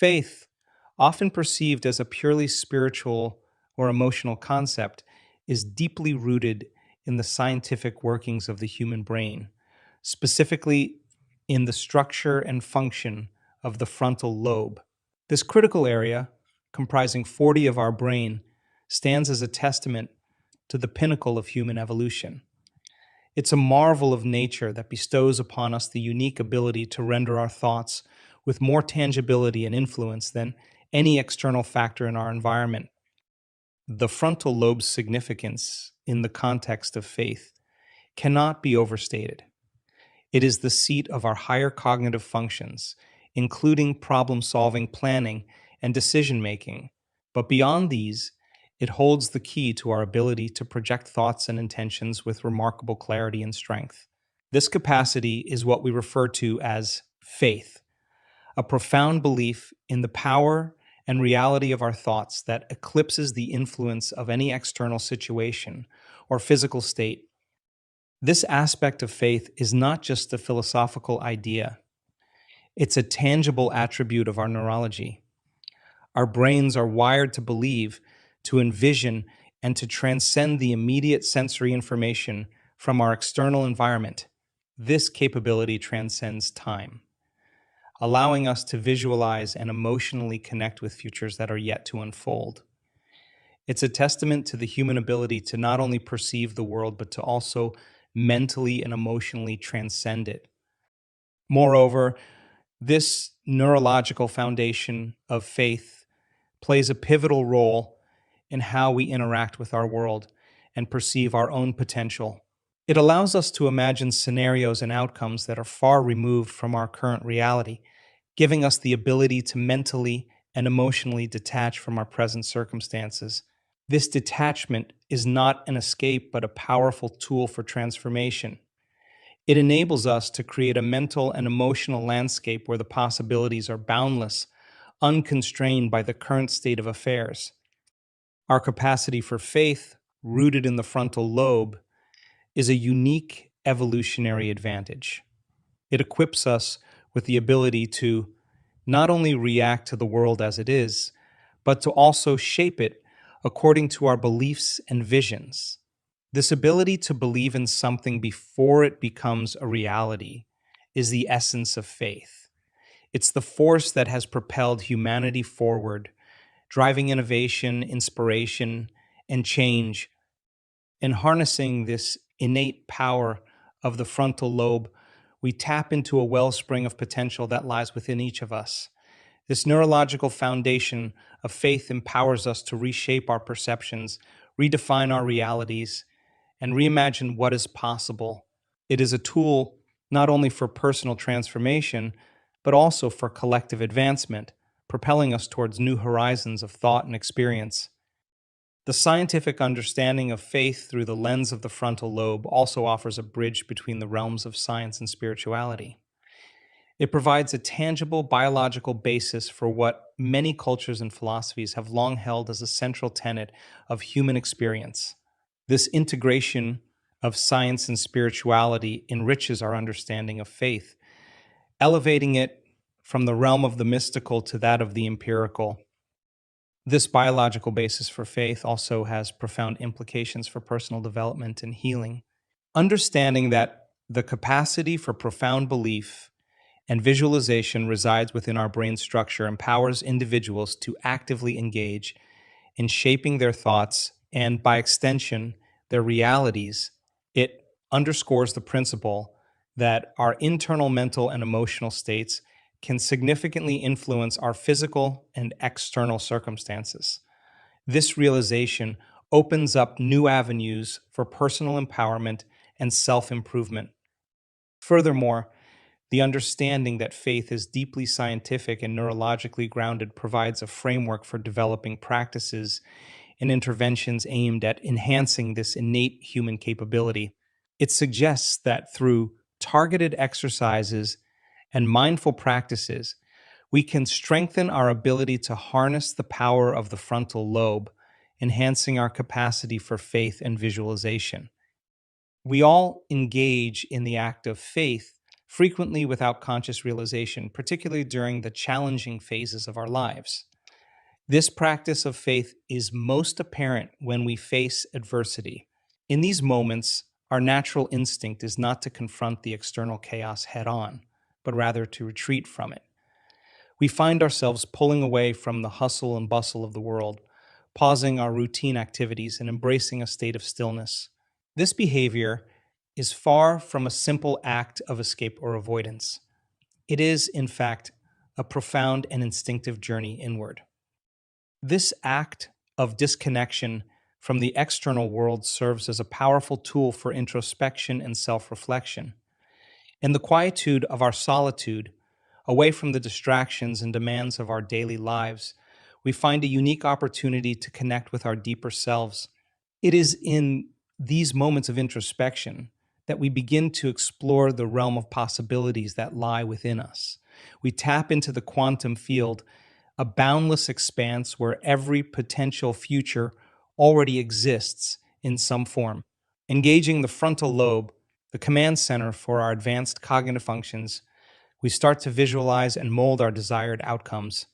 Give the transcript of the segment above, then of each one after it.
Faith, often perceived as a purely spiritual or emotional concept, is deeply rooted in the scientific workings of the human brain, specifically in the structure and function of the frontal lobe. This critical area, comprising 40 of our brain, stands as a testament to the pinnacle of human evolution. It's a marvel of nature that bestows upon us the unique ability to render our thoughts with more tangibility and influence than any external factor in our environment. The frontal lobe's significance in the context of faith cannot be overstated. It is the seat of our higher cognitive functions, including problem solving, planning, and decision making. But beyond these, it holds the key to our ability to project thoughts and intentions with remarkable clarity and strength. This capacity is what we refer to as faith, a profound belief in the power and reality of our thoughts that eclipses the influence of any external situation or physical state. This aspect of faith is not just a philosophical idea, it's a tangible attribute of our neurology. Our brains are wired to believe, to envision, and to transcend the immediate sensory information from our external environment. This capability transcends time, allowing us to visualize and emotionally connect with futures that are yet to unfold. It's a testament to the human ability to not only perceive the world, but to also mentally and emotionally transcend it. Moreover, this neurological foundation of faith plays a pivotal role in how we interact with our world and perceive our own potential. It allows us to imagine scenarios and outcomes that are far removed from our current reality, giving us the ability to mentally and emotionally detach from our present circumstances. This detachment is not an escape, but a powerful tool for transformation. It enables us to create a mental and emotional landscape where the possibilities are boundless, unconstrained by the current state of affairs. Our capacity for faith, rooted in the frontal lobe, is a unique evolutionary advantage. It equips us with the ability to not only react to the world as it is, but to also shape it according to our beliefs and visions. This ability to believe in something before it becomes a reality is the essence of faith. It's the force that has propelled humanity forward, driving innovation, inspiration, and change. In harnessing this innate power of the frontal lobe, we tap into a wellspring of potential that lies within each of us. This neurological foundation of faith empowers us to reshape our perceptions, redefine our realities, and reimagine what is possible. It is a tool not only for personal transformation, but also for collective advancement, propelling us towards new horizons of thought and experience. The scientific understanding of faith through the lens of the frontal lobe also offers a bridge between the realms of science and spirituality. It provides a tangible biological basis for what many cultures and philosophies have long held as a central tenet of human experience. This integration of science and spirituality enriches our understanding of faith, elevating it from the realm of the mystical to that of the empirical. This biological basis for faith also has profound implications for personal development and healing. Understanding that the capacity for profound belief and visualization resides within our brain structure empowers individuals to actively engage in shaping their thoughts and, by extension, their realities. It underscores the principle that our internal mental and emotional states can significantly influence our physical and external circumstances. This realization opens up new avenues for personal empowerment and self improvement. Furthermore, the understanding that faith is deeply scientific and neurologically grounded provides a framework for developing practices and interventions aimed at enhancing this innate human capability. It suggests that through targeted exercises and mindful practices, we can strengthen our ability to harness the power of the frontal lobe, enhancing our capacity for faith and visualization. We all engage in the act of faith frequently without conscious realization, particularly during the challenging phases of our lives. This practice of faith is most apparent when we face adversity. In these moments, our natural instinct is not to confront the external chaos head on, but rather to retreat from it. We find ourselves pulling away from the hustle and bustle of the world, pausing our routine activities and embracing a state of stillness. This behavior is far from a simple act of escape or avoidance. It is, in fact, a profound and instinctive journey inward. This act of disconnection from the external world serves as a powerful tool for introspection and self reflection. In the quietude of our solitude, away from the distractions and demands of our daily lives, we find a unique opportunity to connect with our deeper selves. It is in these moments of introspection that we begin to explore the realm of possibilities that lie within us. We tap into the quantum field, a boundless expanse where every potential future already exists in some form. Engaging the frontal lobe, the command center for our advanced cognitive functions, we start to visualize and mold our desired outcomes.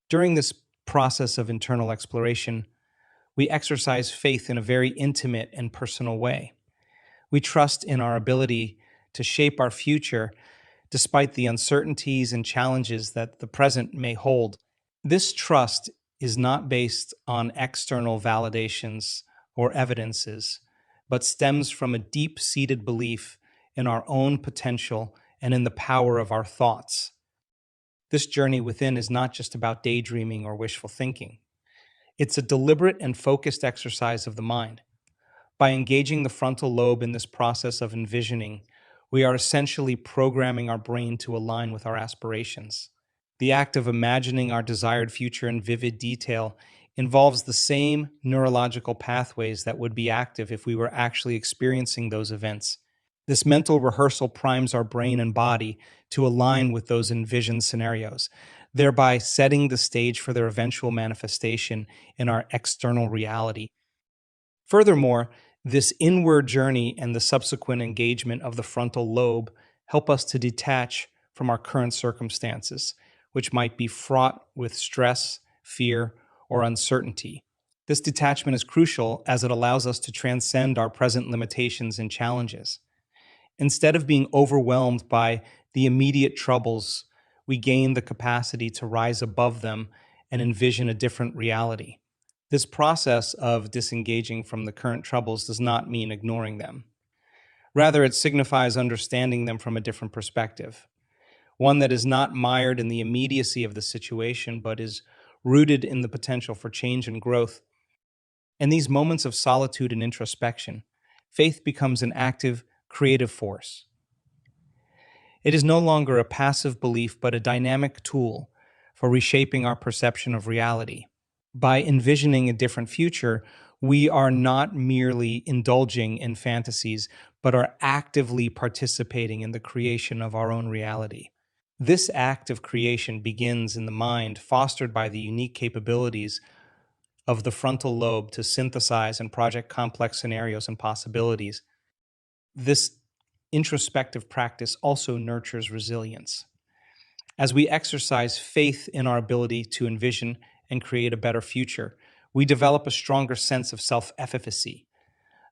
During this process of internal exploration, we exercise faith in a very intimate and personal way. We trust in our ability to shape our future despite the uncertainties and challenges that the present may hold. This trust is not based on external validations or evidences, but stems from a deep seated belief in our own potential and in the power of our thoughts. This journey within is not just about daydreaming or wishful thinking. It's a deliberate and focused exercise of the mind. By engaging the frontal lobe in this process of envisioning, we are essentially programming our brain to align with our aspirations. The act of imagining our desired future in vivid detail involves the same neurological pathways that would be active if we were actually experiencing those events. This mental rehearsal primes our brain and body to align with those envisioned scenarios, thereby setting the stage for their eventual manifestation in our external reality. Furthermore, this inward journey and the subsequent engagement of the frontal lobe help us to detach from our current circumstances, which might be fraught with stress, fear, or uncertainty. This detachment is crucial as it allows us to transcend our present limitations and challenges. Instead of being overwhelmed by the immediate troubles, we gain the capacity to rise above them and envision a different reality. This process of disengaging from the current troubles does not mean ignoring them. Rather, it signifies understanding them from a different perspective, one that is not mired in the immediacy of the situation, but is rooted in the potential for change and growth. In these moments of solitude and introspection, faith becomes an active, creative force. It is no longer a passive belief, but a dynamic tool for reshaping our perception of reality. By envisioning a different future, we are not merely indulging in fantasies, but are actively participating in the creation of our own reality. This act of creation begins in the mind, fostered by the unique capabilities of the frontal lobe to synthesize and project complex scenarios and possibilities. This introspective practice also nurtures resilience. As we exercise faith in our ability to envision and create a better future, we develop a stronger sense of self efficacy.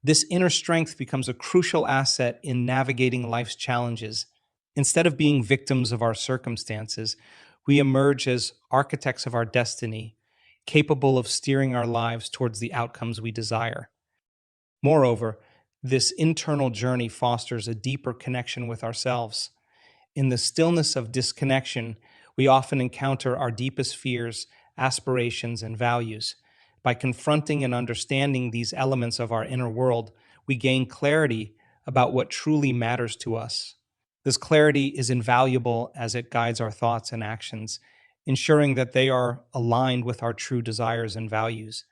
This inner strength becomes a crucial asset in navigating life's challenges. Instead of being victims of our circumstances, we emerge as architects of our destiny, capable of steering our lives towards the outcomes we desire. Moreover, this internal journey fosters a deeper connection with ourselves. In the stillness of disconnection, we often encounter our deepest fears, aspirations, and values. By confronting and understanding these elements of our inner world, we gain clarity about what truly matters to us. This clarity is invaluable as it guides our thoughts and actions, ensuring that they are aligned with our true desires and values.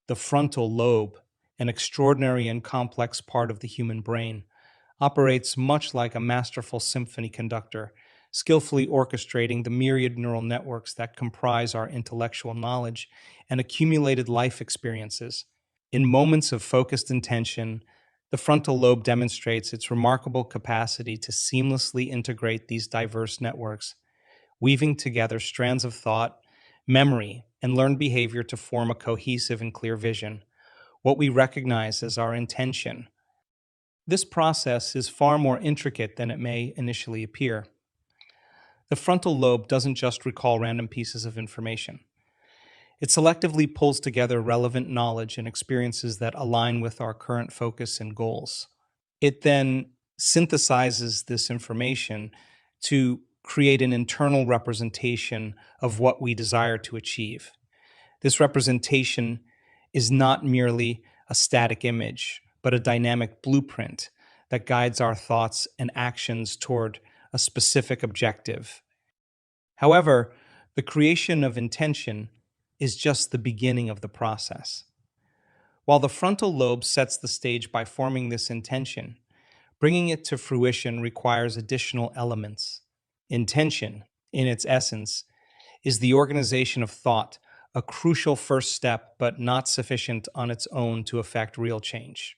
The frontal lobe, an extraordinary and complex part of the human brain, operates much like a masterful symphony conductor, skillfully orchestrating the myriad neural networks that comprise our intellectual knowledge and accumulated life experiences. In moments of focused intention, The frontal lobe demonstrates its remarkable capacity to seamlessly integrate these diverse networks, weaving together strands of thought, memory, and learned behavior to form a cohesive and clear vision, what we recognize as our intention. This process is far more intricate than it may initially appear. The frontal lobe doesn't just recall random pieces of information. It selectively pulls together relevant knowledge and experiences that align with our current focus and goals. It then synthesizes this information to create an internal representation of what we desire to achieve. This representation is not merely a static image, but a dynamic blueprint that guides our thoughts and actions toward a specific objective. However, the creation of intention is just the beginning of the process. While the frontal lobe sets the stage by forming this intention, bringing it to fruition requires additional elements. Intention, in its essence, is the organization of thought, a crucial first step, but not sufficient on its own to affect real change.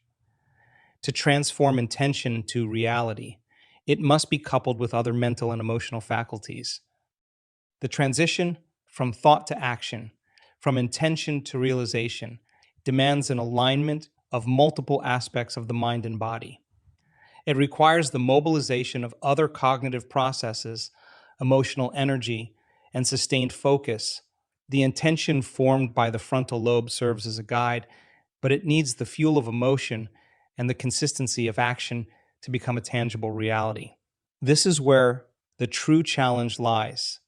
To transform intention to reality, it must be coupled with other mental and emotional faculties. The transition from thought to action, from intention to realization, demands an alignment of multiple aspects of the mind and body. It requires the mobilization of other cognitive processes, emotional energy, and sustained focus. The intention formed by the frontal lobe serves as a guide, but it needs the fuel of emotion and the consistency of action to become a tangible reality. This is where the true challenge lies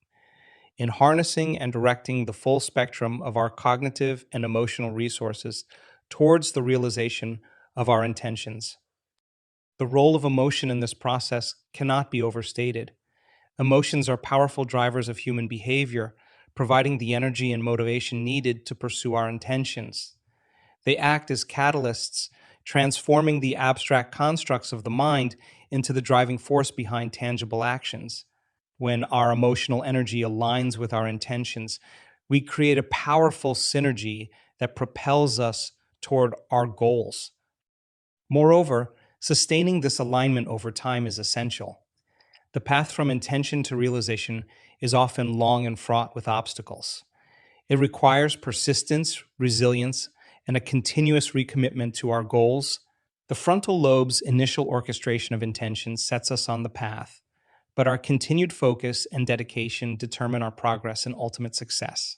in harnessing and directing the full spectrum of our cognitive and emotional resources towards the realization of our intentions. The role of emotion in this process cannot be overstated. Emotions are powerful drivers of human behavior, providing the energy and motivation needed to pursue our intentions. They act as catalysts, transforming the abstract constructs of the mind into the driving force behind tangible actions. When our emotional energy aligns with our intentions, we create a powerful synergy that propels us toward our goals. Moreover, sustaining this alignment over time is essential. The path from intention to realization is often long and fraught with obstacles. It requires persistence, resilience, and a continuous recommitment to our goals. The frontal lobe's initial orchestration of intention sets us on the path, but our continued focus and dedication determine our progress and ultimate success.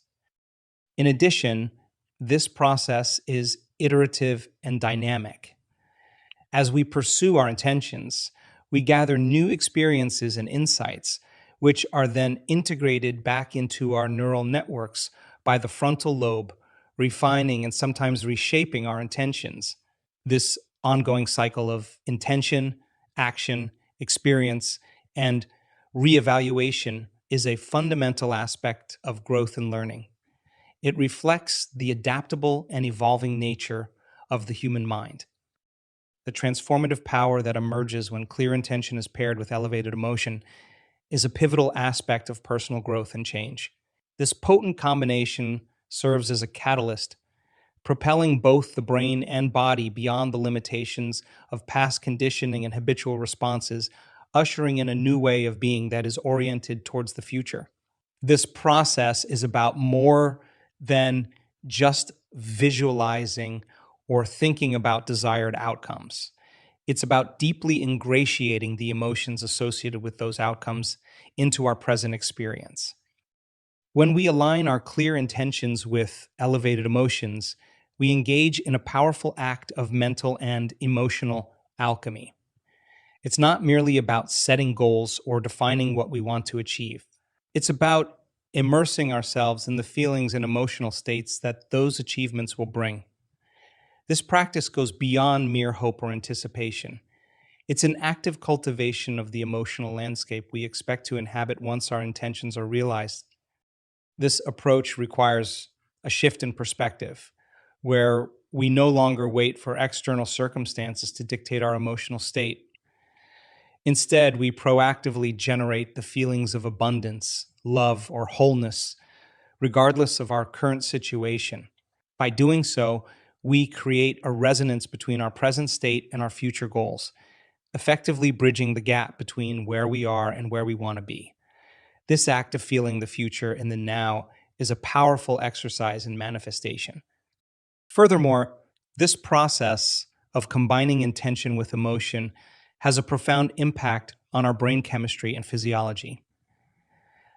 In addition, this process is iterative and dynamic. As we pursue our intentions, we gather new experiences and insights, which are then integrated back into our neural networks by the frontal lobe, refining and sometimes reshaping our intentions. This ongoing cycle of intention, action, experience, and reevaluation is a fundamental aspect of growth and learning. It reflects the adaptable and evolving nature of the human mind. The transformative power that emerges when clear intention is paired with elevated emotion is a pivotal aspect of personal growth and change. This potent combination serves as a catalyst, propelling both the brain and body beyond the limitations of past conditioning and habitual responses, ushering in a new way of being that is oriented towards the future. This process is about more than just visualizing or thinking about desired outcomes. It's about deeply ingratiating the emotions associated with those outcomes into our present experience. When we align our clear intentions with elevated emotions, we engage in a powerful act of mental and emotional alchemy. It's not merely about setting goals or defining what we want to achieve. It's about immersing ourselves in the feelings and emotional states that those achievements will bring. This practice goes beyond mere hope or anticipation. It's an active cultivation of the emotional landscape we expect to inhabit once our intentions are realized. This approach requires a shift in perspective, where we no longer wait for external circumstances to dictate our emotional state. Instead, we proactively generate the feelings of abundance, love, or wholeness, regardless of our current situation. By doing so, we create a resonance between our present state and our future goals, effectively bridging the gap between where we are and where we want to be. This act of feeling the future in the now is a powerful exercise in manifestation. Furthermore, this process of combining intention with emotion has a profound impact on our brain chemistry and physiology.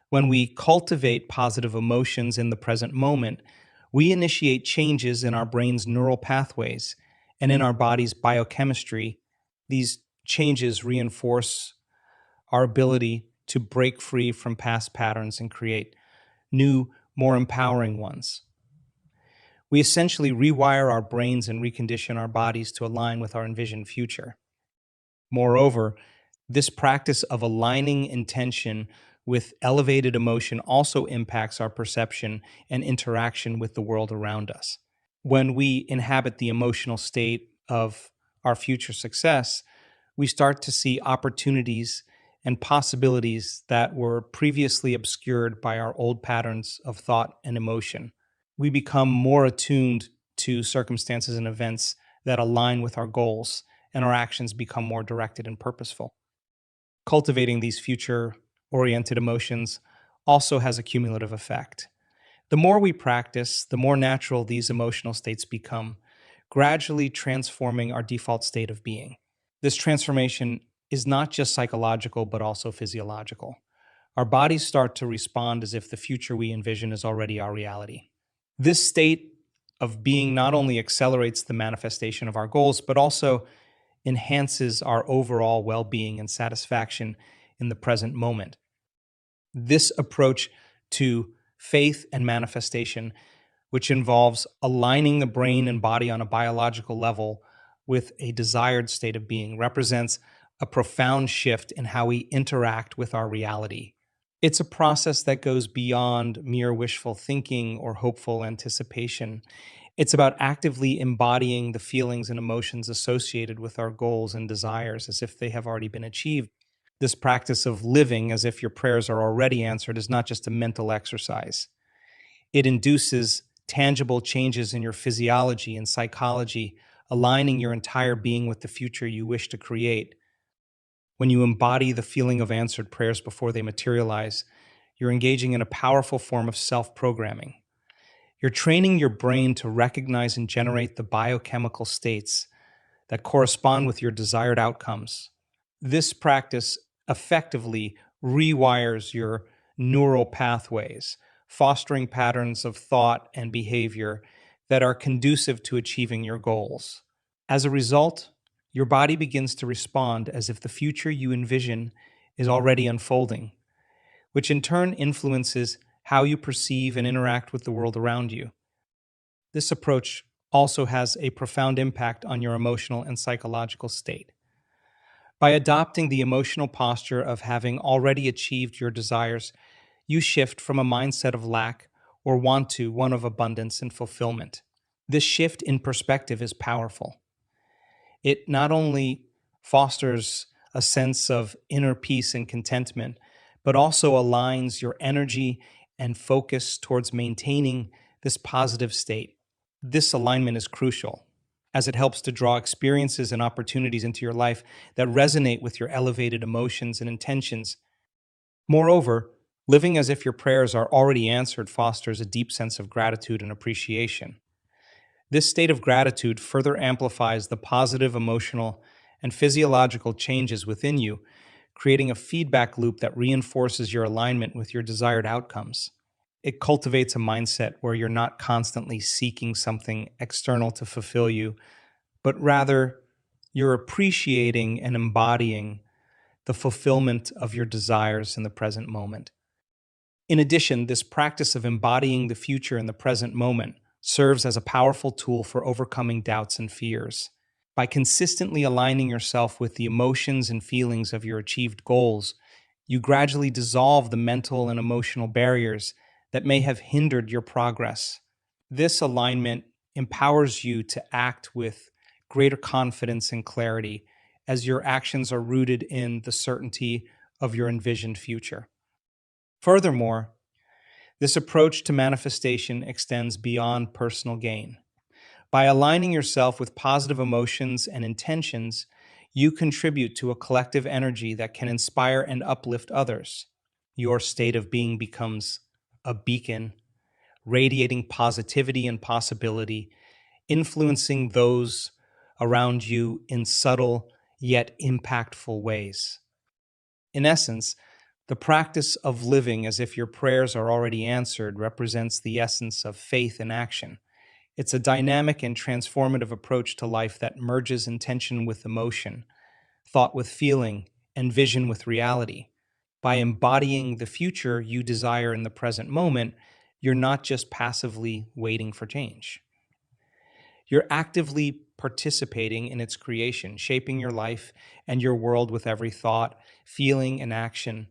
When we cultivate positive emotions in the present moment, we initiate changes in our brain's neural pathways and in our body's biochemistry. These changes reinforce our ability to break free from past patterns and create new, more empowering ones. We essentially rewire our brains and recondition our bodies to align with our envisioned future. Moreover, this practice of aligning intention with elevated emotion also impacts our perception and interaction with the world around us. When we inhabit the emotional state of our future success, we start to see opportunities and possibilities that were previously obscured by our old patterns of thought and emotion. We become more attuned to circumstances and events that align with our goals, and our actions become more directed and purposeful. Cultivating these future oriented emotions also has a cumulative effect. The more we practice, the more natural these emotional states become, gradually transforming our default state of being. This transformation is not just psychological, but also physiological. Our bodies start to respond as if the future we envision is already our reality. This state of being not only accelerates the manifestation of our goals, but also enhances our overall well being and satisfaction in the present moment. This approach to faith and manifestation, which involves aligning the brain and body on a biological level with a desired state of being, represents a profound shift in how we interact with our reality. It's a process that goes beyond mere wishful thinking or hopeful anticipation. It's about actively embodying the feelings and emotions associated with our goals and desires as if they have already been achieved. This practice of living as if your prayers are already answered is not just a mental exercise. It induces tangible changes in your physiology and psychology, aligning your entire being with the future you wish to create. When you embody the feeling of answered prayers before they materialize, you're engaging in a powerful form of self-programming. You're training your brain to recognize and generate the biochemical states that correspond with your desired outcomes. This practice effectively rewires your neural pathways, fostering patterns of thought and behavior that are conducive to achieving your goals. As a result, your body begins to respond as if the future you envision is already unfolding, which in turn influences how you perceive and interact with the world around you. This approach also has a profound impact on your emotional and psychological state. By adopting the emotional posture of having already achieved your desires, you shift from a mindset of lack or want to one of abundance and fulfillment. This shift in perspective is powerful. It not only fosters a sense of inner peace and contentment, but also aligns your energy and focus towards maintaining this positive state. This alignment is crucial as it helps to draw experiences and opportunities into your life that resonate with your elevated emotions and intentions. Moreover, living as if your prayers are already answered fosters a deep sense of gratitude and appreciation. This state of gratitude further amplifies the positive emotional and physiological changes within you, creating a feedback loop that reinforces your alignment with your desired outcomes. It cultivates a mindset where you're not constantly seeking something external to fulfill you, but rather you're appreciating and embodying the fulfillment of your desires in the present moment. In addition, this practice of embodying the future in the present moment serves as a powerful tool for overcoming doubts and fears. By consistently aligning yourself with the emotions and feelings of your achieved goals, you gradually dissolve the mental and emotional barriers that may have hindered your progress. This alignment empowers you to act with greater confidence and clarity as your actions are rooted in the certainty of your envisioned future. Furthermore, this approach to manifestation extends beyond personal gain. By aligning yourself with positive emotions and intentions, you contribute to a collective energy that can inspire and uplift others. Your state of being becomes a beacon, radiating positivity and possibility, influencing those around you in subtle yet impactful ways. In essence, the practice of living as if your prayers are already answered represents the essence of faith in action. It's a dynamic and transformative approach to life that merges intention with emotion, thought with feeling, and vision with reality. By embodying the future you desire in the present moment, you're not just passively waiting for change. You're actively participating in its creation, shaping your life and your world with every thought, feeling, and action